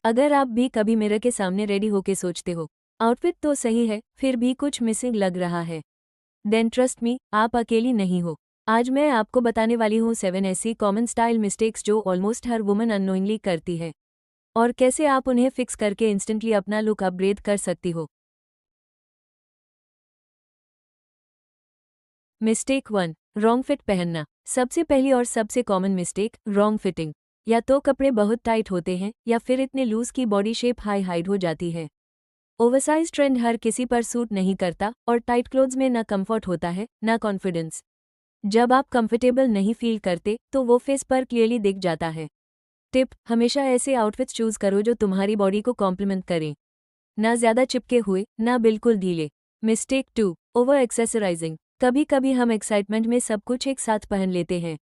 अगर आप भी कभी मिरर के सामने रेडी होके सोचते हो, आउटफिट तो सही है, फिर भी कुछ मिसिंग लग रहा है, देन ट्रस्ट मी, आप अकेली नहीं हो। आज मैं आपको बताने वाली हूँ 7 ऐसी कॉमन स्टाइल मिस्टेक्स जो ऑलमोस्ट हर वुमन अननोइंगली करती है, और कैसे आप उन्हें फिक्स करके इंस्टेंटली अपना लुक अपग्रेड कर सकती हो। मिस्टेक 1, रॉन्ग फिट पहनना। सबसे पहली और सबसे कॉमन मिस्टेक, रॉन्ग फिटिंग। या तो कपड़े बहुत टाइट होते हैं या फिर इतने लूज की बॉडी शेप हाइड हो जाती है। ओवरसाइज ट्रेंड हर किसी पर सूट नहीं करता और टाइट क्लोथ्स में ना कंफर्ट होता है ना कॉन्फिडेंस। जब आप कंफर्टेबल नहीं फील करते तो वो फेस पर क्लियरली दिख जाता है। टिप, हमेशा ऐसे आउटफिट्स चूज करो जो तुम्हारी बॉडी को कॉम्प्लीमेंट करें, ना ज्यादा चिपके हुए ना बिल्कुल ढीले। Mistake 2, over accessorising. कभी कभी हम एक्साइटमेंट में सब कुछ एक साथ पहन लेते हैं,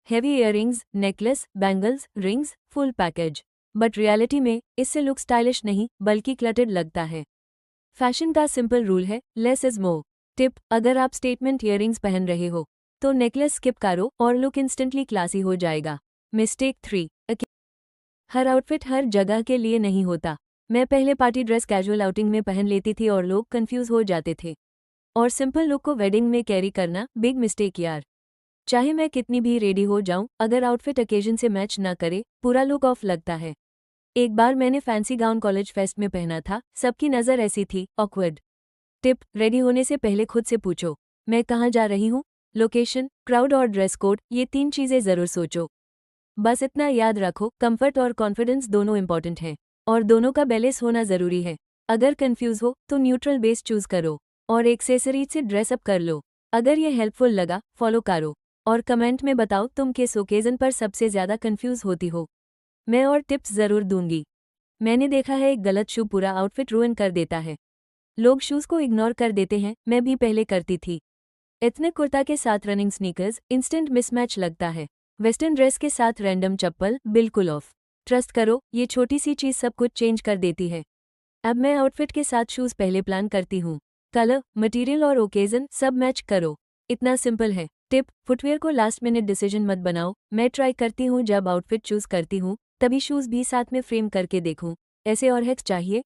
heavy earrings, necklace, bangles, rings, full package. But reality में इससे लुक स्टाइलिश नहीं बल्कि क्लटर्ड लगता है। फैशन का सिंपल रूल है, लेस इज मोर। टिप, अगर आप स्टेटमेंट इयररिंग्स पहन रहे हो तो नेकलेस स्किप करो और लुक इंस्टेंटली क्लासी हो जाएगा। मिस्टेक 3, हर आउटफिट हर जगह के लिए नहीं होता। मैं पहले पार्टी ड्रेस कैजुअल आउटिंग में पहन लेती थी और लोग कंफ्यूज हो जाते थे। और सिंपल लुक को वेडिंग में कैरी करना बिग मिस्टेक यार। चाहे मैं कितनी भी रेडी हो जाऊं, अगर आउटफिट ओकेजन से मैच ना करे, पूरा लुक ऑफ लगता है। एक बार मैंने फैंसी गाउन कॉलेज फेस्ट में पहना था, सबकी नज़र ऐसी थी, ऑकवर्ड। टिप, रेडी होने से पहले खुद से पूछो, मैं कहाँ जा रही हूँ, लोकेशन, क्राउड और ड्रेस कोड, ये 3 चीज़ें ज़रूर सोचो। बस इतना याद रखो, कंफर्ट और कॉन्फिडेंस दोनों इंपॉर्टेंट हैं, और दोनों का बैलेंस होना ज़रूरी है। अगर कंफ्यूज हो तो न्यूट्रल बेस चूज करो और एक्सेसरीज से ड्रेसअप कर लो। अगर ये हेल्पफुल लगा, फॉलो करो और कमेंट में बताओ तुम किस ओकेजन पर सबसे ज़्यादा कंफ्यूज होती हो। मैं और टिप्स ज़रूर दूंगी। मैंने देखा है, एक गलत शू पूरा आउटफिट रुइन कर देता है। लोग शूज़ को इग्नोर कर देते हैं, मैं भी पहले करती थी। एथनिक कुर्ता के साथ रनिंग स्नीकर्स, इंस्टेंट मिसमैच लगता है। वेस्टर्न ड्रेस के साथ रैंडम चप्पल, बिल्कुल ऑफ। ट्रस्ट करो, ये छोटी सी चीज़ सब कुछ चेंज कर देती है। अब मैं आउटफिट के साथ शूज़ पहले प्लान करती हूँ। कलर, मटेरियल और ओकेजन सब मैच करो। इतना सिंपल है। टिप, फुटवेयर को लास्ट मिनट डिसीजन मत बनाओ। मैं ट्राई करती हूँ जब आउटफिट चूज करती हूँ तभी शूज़ भी साथ में फ्रेम करके देखूँ। ऐसे और हैक्स चाहिए,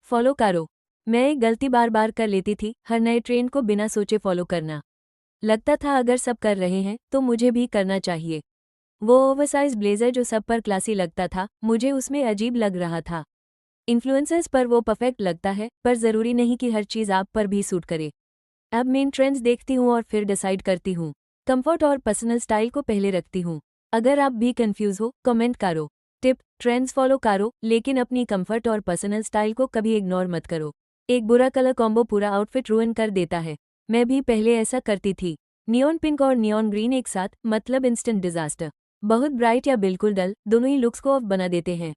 फॉलो करो। मैं एक गलती बार बार कर लेती थी, हर नए ट्रेंड को बिना सोचे फॉलो करना। लगता था अगर सब कर रहे हैं तो मुझे भी करना चाहिए। वो ओवरसाइज ब्लेजर जो सब पर क्लासी लगता था, मुझे उसमें अजीब लग रहा था। इन्फ्लुएंसर्स पर वो परफेक्ट लगता है, पर ज़रूरी नहीं कि हर चीज़ आप पर भी सूट करे। अब मेन ट्रेंड्स देखती हूँ और फिर डिसाइड करती हूँ। कंफर्ट और पर्सनल स्टाइल को पहले रखती हूँ। अगर आप भी कंफ्यूज हो, कमेंट करो। टिप, ट्रेंड्स फॉलो करो लेकिन अपनी कंफर्ट और पर्सनल स्टाइल को कभी इग्नोर मत करो। एक बुरा कलर कॉम्बो पूरा आउटफिट रुइन कर देता है। मैं भी पहले ऐसा करती थी। नियॉन पिंक और नियॉन ग्रीन एक साथ, मतलब इंस्टेंट डिजास्टर। बहुत ब्राइट या बिल्कुल डल, दोनों ही लुक्स को ऑफ बना देते हैं।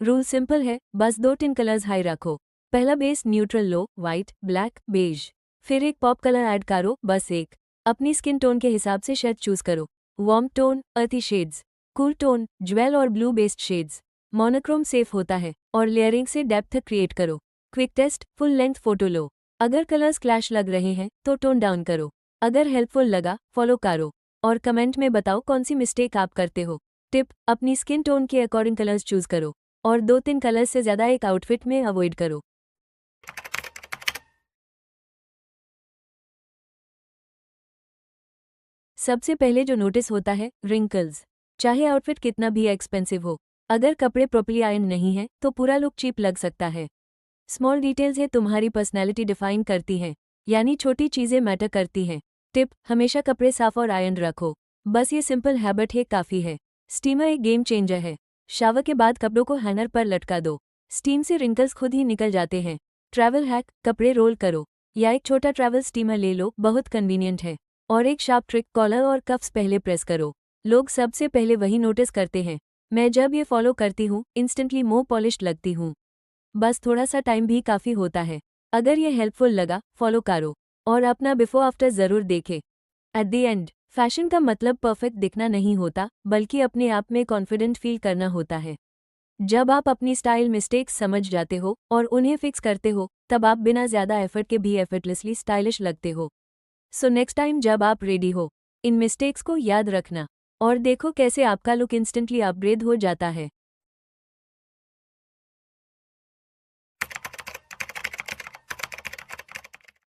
रूल सिंपल है, बस 2 कलर्स हाई रखो। पहला बेस न्यूट्रल लो, व्हाइट, ब्लैक, बेज। फिर एक पॉप कलर ऐड करो, बस एक। अपनी स्किन टोन के हिसाब से शेड चूज करो। Warm tone, earthy shades. Cool tone, jewel और blue based shades. Monochrome safe होता है और लेयरिंग से डेप्थ क्रिएट करो। Quick test, full length photo लो। अगर कलर्स क्लैश लग रहे हैं तो टोन डाउन करो। अगर हेल्पफुल लगा, फॉलो करो और कमेंट में बताओ कौन सी मिस्टेक आप करते हो। टिप, अपनी स्किन टोन के अकॉर्डिंग कलर्स चूज करो और 2-3 कलर्स से ज़्यादा एक आउटफिट में अवॉइड करो। सबसे पहले जो नोटिस होता है, रिंकल्स। चाहे आउटफिट कितना भी एक्सपेंसिव हो, अगर कपड़े प्रॉपर्ली आयरन नहीं है तो पूरा लुक चीप लग सकता है। स्मॉल डिटेल्स है तुम्हारी पर्सनैलिटी डिफाइन करती हैं, यानी छोटी चीज़ें मैटर करती हैं। टिप, हमेशा कपड़े साफ और आयरन रखो। बस ये सिंपल हैबिट है, काफ़ी है। स्टीमर एक गेम चेंजर है। शावर के बाद कपड़ों को हैंगर पर लटका दो, स्टीम से रिंकल्स खुद ही निकल जाते हैं। ट्रैवल हैक, कपड़े रोल करो या एक छोटा ट्रैवल स्टीमर ले लो, बहुत कन्वीनियंट है। और एक शार्प ट्रिक, कॉलर और कफ्स पहले प्रेस करो। लोग सबसे पहले वही नोटिस करते हैं। मैं जब ये फॉलो करती हूँ, इंस्टेंटली मोर पॉलिश्ड लगती हूँ। बस थोड़ा सा टाइम भी काफ़ी होता है। अगर ये हेल्पफुल लगा, फॉलो करो और अपना बिफोर आफ्टर ज़रूर देखें। एट द एंड, फैशन का मतलब परफेक्ट दिखना नहीं होता, बल्कि अपने आप में कॉन्फिडेंट फील करना होता है। जब आप अपनी स्टाइल मिस्टेक्स समझ जाते हो और उन्हें फिक्स करते हो, तब आप बिना ज़्यादा एफर्ट के भी एफर्टलेसली स्टाइलिश लगते हो। सो नेक्स्ट टाइम जब आप रेडी हो, इन मिस्टेक्स को याद रखना और देखो कैसे आपका लुक इंस्टेंटली अपग्रेड हो जाता है।